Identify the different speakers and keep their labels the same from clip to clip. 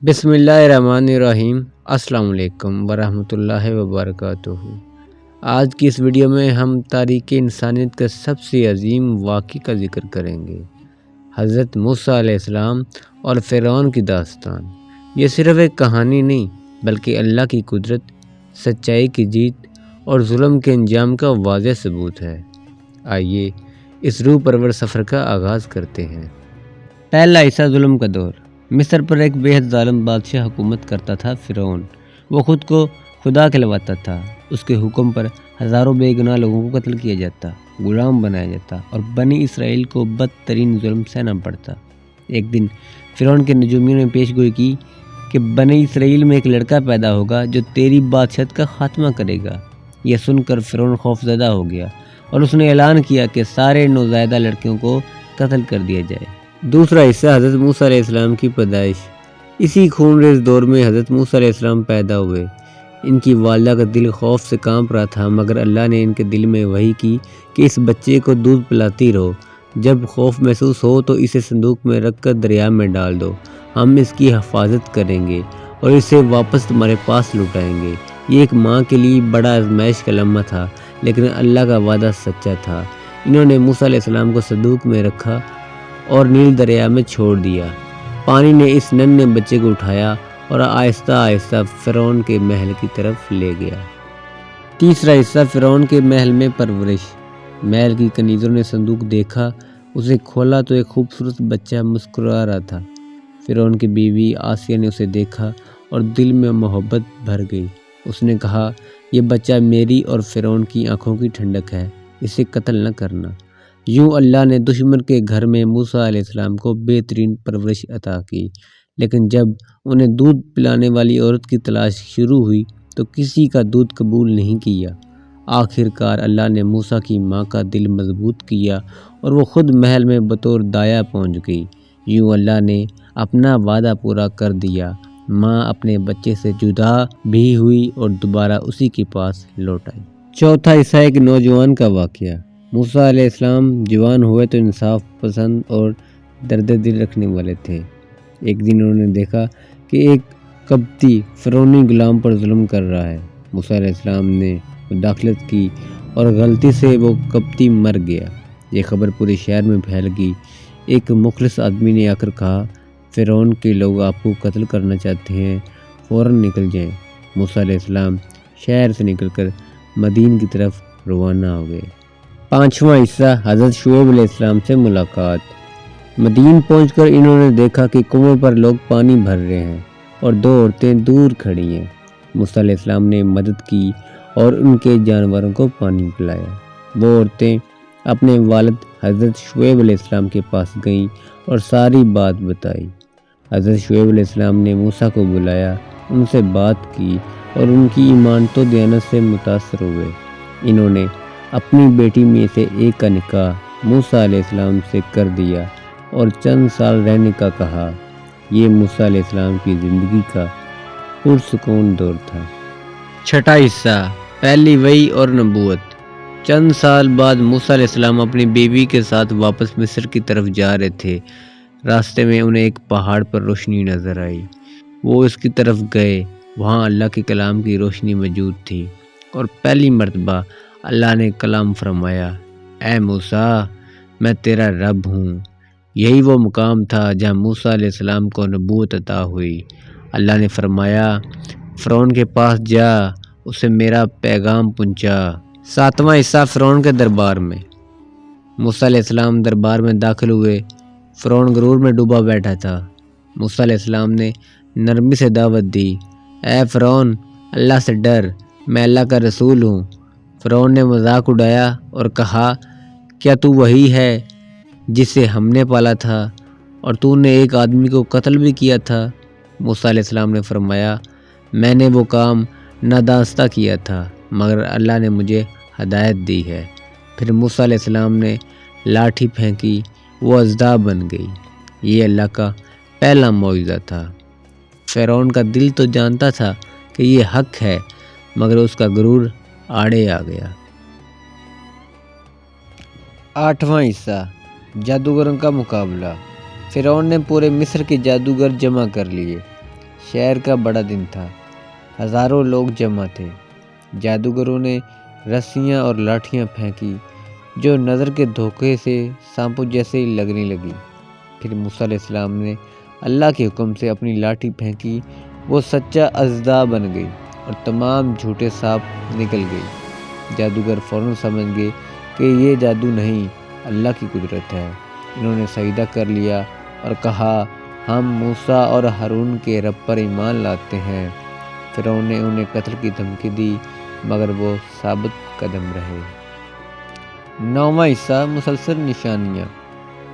Speaker 1: بسم اللہ الرحمن الرحیم۔ السلام علیکم ورحمۃ اللہ وبرکاتہ۔ آج کی اس ویڈیو میں ہم تاریخ انسانیت کا سب سے عظیم واقعے کا ذکر کریں گے، حضرت موسیٰ علیہ السلام اور فرعون کی داستان۔ یہ صرف ایک کہانی نہیں بلکہ اللہ کی قدرت، سچائی کی جیت اور ظلم کے انجام کا واضح ثبوت ہے۔ آئیے اس روح پرور سفر کا آغاز کرتے ہیں۔ پہلا حصہ، ظلم کا دور۔ مصر پر ایک بے حد ظالم بادشاہ حکومت کرتا تھا، فرعون۔ وہ خود کو خدا کہلواتا تھا۔ اس کے حکم پر ہزاروں بے گناہ لوگوں کو قتل کیا جاتا، غلام بنایا جاتا اور بنی اسرائیل کو بدترین ظلم سہنا پڑتا۔ ایک دن فرعون کے نجومیوں نے پیش گوئی کی کہ بنی اسرائیل میں ایک لڑکا پیدا ہوگا جو تیری بادشاہت کا خاتمہ کرے گا۔ یہ سن کر فرعون خوف زدہ ہو گیا اور اس نے اعلان کیا کہ سارے نوزائیدہ لڑکیوں کو قتل کر دیا جائے۔ دوسرا حصہ، حضرت موسیٰ علیہ السلام کی پیدائش۔ اسی خون ریز دور میں حضرت موسیٰ علیہ السلام پیدا ہوئے۔ ان کی والدہ کا دل خوف سے کانپ رہا تھا، مگر اللہ نے ان کے دل میں وحی کی کہ اس بچے کو دودھ پلاتی رہو، جب خوف محسوس ہو تو اسے صندوق میں رکھ کر دریا میں ڈال دو، ہم اس کی حفاظت کریں گے اور اسے واپس تمہارے پاس لوٹائیں گے۔ یہ ایک ماں کے لیے بڑا آزمائش کا لمحہ تھا، لیکن اللہ کا وعدہ سچا تھا۔ انہوں نے موسیٰ علیہ السلام کو صندوق میں رکھا اور نیل دریا میں چھوڑ دیا۔ پانی نے اس ننھے بچے کو اٹھایا اور آہستہ آہستہ فرعون کے محل کی طرف لے گیا۔ تیسرا حصہ، فرعون کے محل میں پرورش۔ محل کی کنیزوں نے صندوق دیکھا، اسے کھولا تو ایک خوبصورت بچہ مسکرا رہا تھا۔ فرعون کی بیوی آسیہ نے اسے دیکھا اور دل میں محبت بھر گئی۔ اس نے کہا، یہ بچہ میری اور فرعون کی آنکھوں کی ٹھنڈک ہے، اسے قتل نہ کرنا۔ یوں اللہ نے دشمن کے گھر میں موسیٰ علیہ السلام کو بہترین پرورش عطا کی، لیکن جب انہیں دودھ پلانے والی عورت کی تلاش شروع ہوئی تو کسی کا دودھ قبول نہیں کیا۔ آخر کار اللہ نے موسیٰ کی ماں کا دل مضبوط کیا اور وہ خود محل میں بطور دایا پہنچ گئی۔ یوں اللہ نے اپنا وعدہ پورا کر دیا، ماں اپنے بچے سے جدا بھی ہوئی اور دوبارہ اسی کے پاس لوٹ آئی۔ چوتھا حصہ، ایک نوجوان کا واقعہ۔ موسیٰ علیہ السلام جوان ہوئے تو انصاف پسند اور درد دل رکھنے والے تھے۔ ایک دن انہوں نے دیکھا کہ ایک قبطی فرعونی غلام پر ظلم کر رہا ہے۔ موسیٰ علیہ السلام نے مداخلت کی اور غلطی سے وہ قبطی مر گیا۔ یہ خبر پورے شہر میں پھیل گئی۔ ایک مخلص آدمی نے آ کر کہا، فرعون کے لوگ آپ کو قتل کرنا چاہتے ہیں، فوراً نکل جائیں۔ موسیٰ علیہ السلام شہر سے نکل کر مدین کی طرف روانہ ہو گئے۔ پانچواں حصہ، حضرت شعیب علیہ السلام سے ملاقات۔ مدین پہنچ کر انہوں نے دیکھا کہ کنویں پر لوگ پانی بھر رہے ہیں اور دو عورتیں دور کھڑی ہیں۔ موسیٰ علیہ السلام نے مدد کی اور ان کے جانوروں کو پانی پلایا۔ وہ عورتیں اپنے والد حضرت شعیب علیہ السلام کے پاس گئیں اور ساری بات بتائی۔ حضرت شعیب علیہ السلام نے موسیٰ کو بلایا، ان سے بات کی اور ان کی ایمان و دیانت سے متاثر ہوئے۔ انہوں نے اپنی بیٹی میں سے ایک کا نکاح موسیٰ علیہ السلام سے کر دیا اور چند سال رہنے کا کہا۔ یہ موسیٰ علیہ السلام کی زندگی کا پرسکون دور تھا۔ چھٹا حصہ، پہلی وحی اور نبوت۔ چند سال بعد موسیٰ علیہ السلام اپنی بیوی کے ساتھ واپس مصر کی طرف جا رہے تھے۔ راستے میں انہیں ایک پہاڑ پر روشنی نظر آئی۔ وہ اس کی طرف گئے۔ وہاں اللہ کے کلام کی روشنی موجود تھی اور پہلی مرتبہ اللہ نے کلام فرمایا، اے موسیٰ، میں تیرا رب ہوں۔ یہی وہ مقام تھا جہاں موسیٰ علیہ السلام کو نبوت عطا ہوئی۔ اللہ نے فرمایا، فرعون کے پاس جا، اسے میرا پیغام پہنچا۔ ساتواں حصہ، فرعون کے دربار میں۔ موسیٰ علیہ السلام دربار میں داخل ہوئے۔ فرعون غرور میں ڈوبا بیٹھا تھا۔ موسیٰ علیہ السلام نے نرمی سے دعوت دی، اے فرعون، اللہ سے ڈر، میں اللہ کا رسول ہوں۔ فرعون نے مذاق اڑایا اور کہا، کیا تو وہی ہے جسے ہم نے پالا تھا اور تو نے ایک آدمی کو قتل بھی کیا تھا؟ موسیٰ علیہ السلام نے فرمایا، میں نے وہ کام نادانستہ کیا تھا، مگر اللہ نے مجھے ہدایت دی ہے۔ پھر موسیٰ علیہ السلام نے لاٹھی پھینکی، وہ اژدہا بن گئی۔ یہ اللہ کا پہلا معجزہ تھا۔ فرعون کا دل تو جانتا تھا کہ یہ حق ہے، مگر اس کا غرور آڑے آ گیا۔ آٹھواں حصہ، جادوگروں کا مقابلہ۔ فرعون نے پورے مصر کے جادوگر جمع کر لیے۔ شہر کا بڑا دن تھا، ہزاروں لوگ جمع تھے۔ جادوگروں نے رسیاں اور لاٹھیاں پھینکی جو نظر کے دھوکے سے سانپوں جیسے ہی لگنے لگی۔ پھر موسیٰ علیہ السلام نے اللہ کے حکم سے اپنی لاٹھی پھینکی، وہ سچا اژدھا بن گئی اور تمام جھوٹے سانپ نکل گئے۔ جادوگر فوراً سمجھ گئے کہ یہ جادو نہیں، اللہ کی قدرت ہے۔ انہوں نے سجدہ کر لیا اور کہا، ہم موسیٰ اور ہارون کے رب پر ایمان لاتے ہیں۔ فرعون نے انہیں قتل کی دھمکی دی مگر وہ ثابت قدم رہے۔ 9واں حصہ مسلسل نشانیاں۔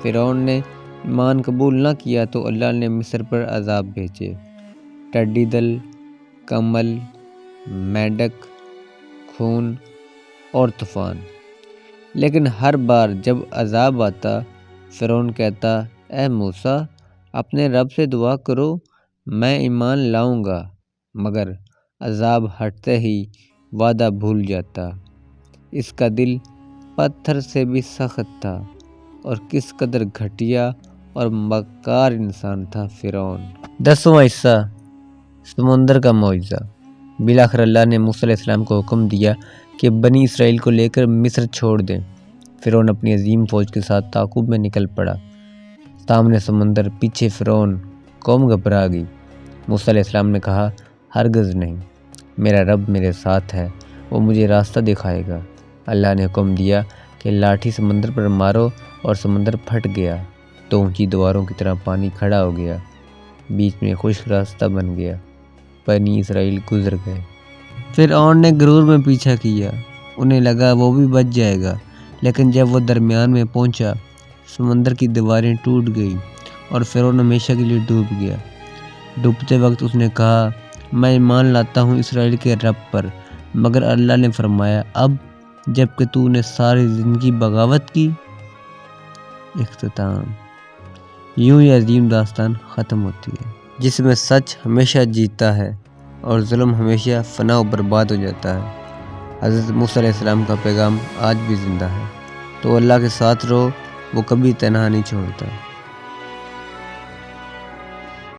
Speaker 1: فرعون نے ایمان قبول نہ کیا تو اللہ نے مصر پر عذاب بھیجے، ٹڈی دل، کمل، میںڈک، خون اور طوفان۔ لیکن ہر بار جب عذاب آتا فرعون کہتا، اے موسیٰ اپنے رب سے دعا کرو، میں ایمان لاؤں گا، مگر عذاب ہٹتے ہی وعدہ بھول جاتا۔ اس کا دل پتھر سے بھی سخت تھا، اور کس قدر گھٹیا اور مکار انسان تھا فرعون۔ 10واں حصہ سمندر کا معجزہ۔ بالآخر اللہ نے موسیٰ علیہ السلام کو حکم دیا کہ بنی اسرائیل کو لے کر مصر چھوڑ دیں۔ فرعون اپنی عظیم فوج کے ساتھ تعاقب میں نکل پڑا۔ سامنے سمندر، پیچھے فرعون، قوم گھبرا گئی۔ موسیٰ علیہ السلام نے کہا، ہرگز نہیں، میرا رب میرے ساتھ ہے، وہ مجھے راستہ دکھائے گا۔ اللہ نے حکم دیا کہ لاٹھی سمندر پر مارو اور سمندر پھٹ گیا، تو اونچی دیواروں کی طرح پانی کھڑا ہو گیا، بیچ میں خشک راستہ بن گیا، بنی اسرائیل گزر گئے۔ فرعون نے غرور میں پیچھا کیا، انہیں لگا وہ بھی بچ جائے گا، لیکن جب وہ درمیان میں پہنچا سمندر کی دیواریں ٹوٹ گئیں اور فرعون ہمیشہ کے لیے ڈوب گیا۔ ڈوبتے وقت اس نے کہا، میں ایمان لاتا ہوں اسرائیل کے رب پر، مگر اللہ نے فرمایا، اب جب کہ تو نے ساری زندگی بغاوت کی۔ اختتام۔ یوں یہ عظیم داستان ختم ہوتی ہے، جس میں سچ ہمیشہ جیتتا ہے اور ظلم ہمیشہ فنا و برباد ہو جاتا ہے۔ حضرت موسیٰ علیہ السلام کا پیغام آج بھی زندہ ہے، تو اللہ کے ساتھ رہو، وہ کبھی تنہا نہیں چھوڑتا۔